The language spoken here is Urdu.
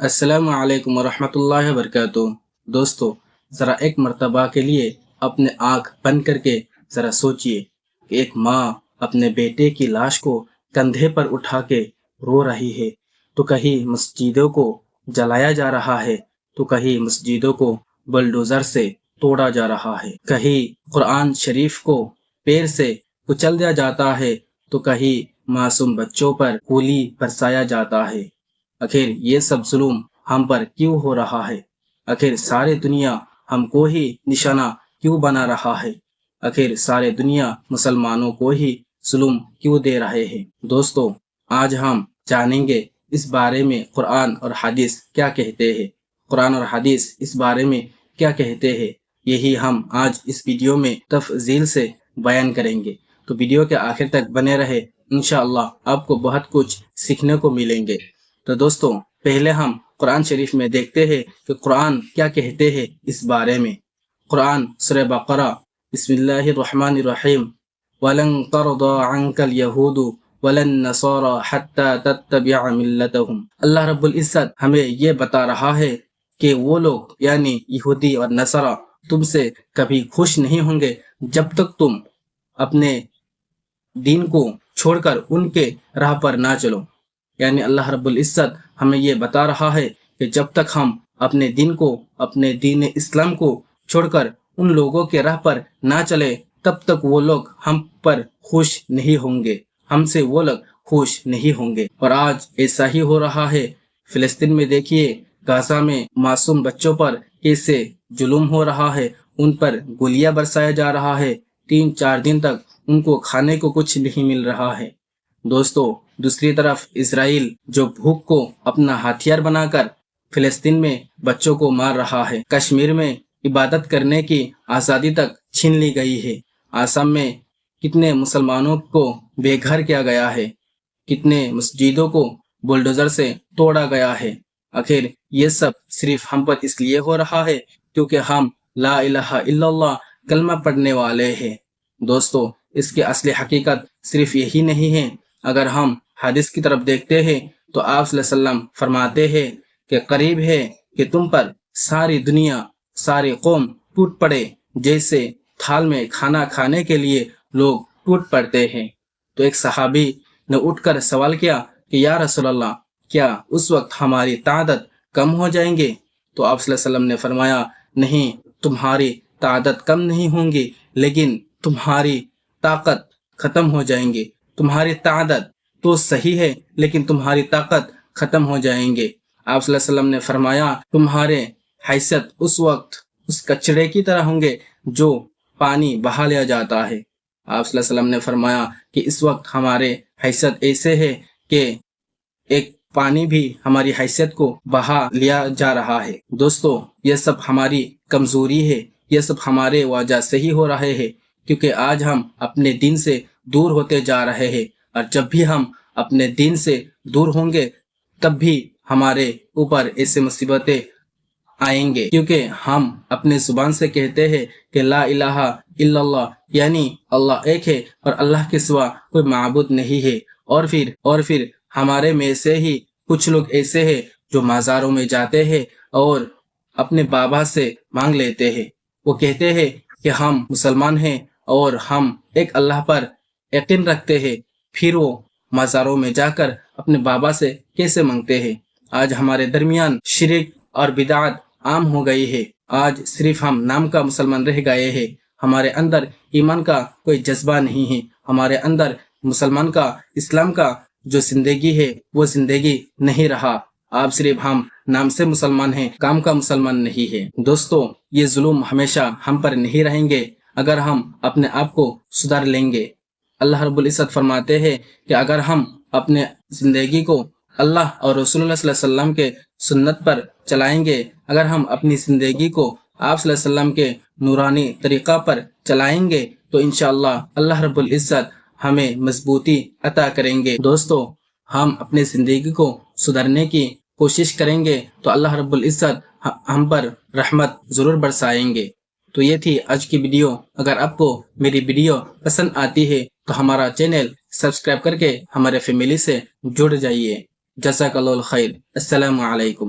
السلام علیکم ورحمۃ اللہ وبرکاتہ۔ دوستو، ذرا ایک مرتبہ کے لیے اپنے آنکھ بند کر کے ذرا سوچئے کہ ایک ماں اپنے بیٹے کی لاش کو کندھے پر اٹھا کے رو رہی ہے، تو کہیں مسجدوں کو جلایا جا رہا ہے، تو کہیں مسجدوں کو بلڈوزر سے توڑا جا رہا ہے، کہیں قرآن شریف کو پیر سے کچل دیا جاتا ہے، تو کہیں معصوم بچوں پر گولی برسایا جاتا ہے۔ آخر یہ سب ظلم ہم پر کیوں ہو رہا ہے؟ آخر ساری دنیا ہم کو ہی نشانہ کیوں بنا رہا ہے؟ آخر ساری دنیا مسلمانوں کو ہی ظلم کیوں دے رہے ہیں؟ دوستو، آج ہم جانیں گے اس بارے میں قرآن اور حدیث کیا کہتے ہیں۔ قرآن اور حدیث اس بارے میں کیا کہتے ہیں، یہی ہم آج اس ویڈیو میں تفصیل سے بیان کریں گے، تو ویڈیو کے آخر تک بنے رہے، انشاءاللہ آپ کو بہت کچھ سیکھنے کو ملیں گے۔ تو دوستو، پہلے ہم قرآن شریف میں دیکھتے ہیں کہ قرآن کیا کہتے ہیں اس بارے میں۔ قرآن سورہ بقرہ، بسم اللہ الرحمن الرحیم، وَلَن تَرْضَىٰ عَنْكَ الْيَهُودُ وَلَا النَّصَارَىٰ حَتَّىٰ تَتَّبِعَ مِلَّتَهُمْ۔ اللہ رب العزت ہمیں یہ بتا رہا ہے کہ وہ لوگ یعنی یہودی اور نصارہ تم سے کبھی خوش نہیں ہوں گے جب تک تم اپنے دین کو چھوڑ کر ان کے راہ پر نہ چلو۔ یعنی اللہ رب العزت ہمیں یہ بتا رہا ہے کہ جب تک ہم اپنے دین کو، اپنے دین اسلام کو چھوڑ کر ان لوگوں کے راہ پر نہ چلے، تب تک وہ لوگ ہم پر خوش نہیں ہوں گے، ہم سے وہ لوگ خوش نہیں ہوں گے۔ اور آج ایسا ہی ہو رہا ہے۔ فلسطین میں دیکھیے، غزہ میں معصوم بچوں پر کیسے ظلم ہو رہا ہے، ان پر گولیاں برسایا جا رہا ہے، 3-4 دن تک ان کو کھانے کو کچھ نہیں مل رہا ہے۔ دوستو، دوسری طرف اسرائیل جو بھوک کو اپنا ہتھیار بنا کر فلسطین میں بچوں کو مار رہا ہے، کشمیر میں عبادت کرنے کی آزادی تک چھین لی گئی ہے، آسام میں کتنے مسلمانوں کو بے گھر کیا گیا ہے، کتنے مسجدوں کو بلڈوزر سے توڑا گیا ہے۔ آخر یہ سب صرف ہم پر اس لیے ہو رہا ہے کیونکہ ہم لا الہ الا اللہ کلمہ پڑھنے والے ہیں۔ دوستو، اس کی اصلی حقیقت صرف یہی نہیں ہے۔ اگر ہم حدیث کی طرف دیکھتے ہیں تو آپ صلی اللہ علیہ وسلم فرماتے ہیں کہ قریب ہے کہ تم پر ساری دنیا، ساری قوم ٹوٹ پڑے، جیسے تھال میں کھانا کھانے کے لیے لوگ ٹوٹ پڑتے ہیں۔ تو ایک صحابی نے اٹھ کر سوال کیا کہ یا رسول اللہ، کیا اس وقت ہماری تعداد کم ہو جائیں گے؟ تو آپ صلی اللہ علیہ وسلم نے فرمایا، نہیں، تمہاری تعداد کم نہیں ہوں گی، لیکن تمہاری طاقت ختم ہو جائیں گے۔ تمہاری تعداد تو صحیح ہے، لیکن تمہاری طاقت ختم ہو جائیں گے۔ آپ صلی اللہ علیہ وسلم نے فرمایا، تمہارے حیثیت اس وقت اس کچڑے کی طرح ہوں گے جو پانی بہا لیا جاتا ہے۔ آپ صلی اللہ علیہ وسلم نے فرمایا کہ اس وقت ہمارے حیثیت ایسے ہے کہ ایک پانی بھی ہماری حیثیت کو بہا لیا جا رہا ہے۔ دوستو، یہ سب ہماری کمزوری ہے، یہ سب ہمارے وجہ سے ہی ہو رہے ہیں، کیونکہ آج ہم اپنے دین سے دور ہوتے جا رہے ہیں، اور جب بھی ہم اپنے دین سے دور ہوں گے تب بھی ہمارے اوپر ایسے مصیبتیں آئیں گے، کیونکہ ہم اپنے زبان سے کہتے ہیں کہ لا الہ الا اللہ، یعنی اللہ ایک ہے اور اللہ کے سوا کوئی معبود نہیں ہے۔ اور پھر ہمارے میں سے ہی کچھ لوگ ایسے ہیں جو مزاروں میں جاتے ہیں اور اپنے بابا سے مانگ لیتے ہیں۔ وہ کہتے ہیں کہ ہم مسلمان ہیں اور ہم ایک اللہ پر یقین رکھتے ہیں، پھر وہ مزاروں میں جا کر اپنے بابا سے کیسے مانگتے ہیں؟ آج ہمارے درمیان شرک اور بدعت عام ہو گئی ہے۔ آج صرف ہم نام کا مسلمان رہ گئے ہیں، ہمارے اندر ایمان کا کوئی جذبہ نہیں ہے، ہمارے اندر مسلمان کا، اسلام کا جو زندگی ہے وہ زندگی نہیں رہا۔ آپ صرف ہم نام سے مسلمان ہیں، کام کا مسلمان نہیں ہے۔ دوستو، یہ ظلم ہمیشہ ہم پر نہیں رہیں گے اگر ہم اپنے آپ کو سدھار لیں گے۔ اللہ رب العزت فرماتے ہیں کہ اگر ہم اپنے زندگی کو اللہ اور رسول اللہ صلی اللہ علیہ وسلم کے سنت پر چلائیں گے، اگر ہم اپنی زندگی کو آپ صلی اللہ علیہ وسلم کے نورانی طریقہ پر چلائیں گے تو انشاءاللہ اللہ رب العزت ہمیں مضبوطی عطا کریں گے۔ دوستو، ہم اپنی زندگی کو سدھرنے کی کوشش کریں گے تو اللہ رب العزت ہم پر رحمت ضرور برسائیں گے۔ تو یہ تھی آج کی ویڈیو۔ اگر آپ کو میری ویڈیو پسند آتی ہے تو ہمارا چینل سبسکرائب کر کے ہمارے فیملی سے جڑ جائیے۔ جزاک اللہ الخیر۔ السلام علیکم۔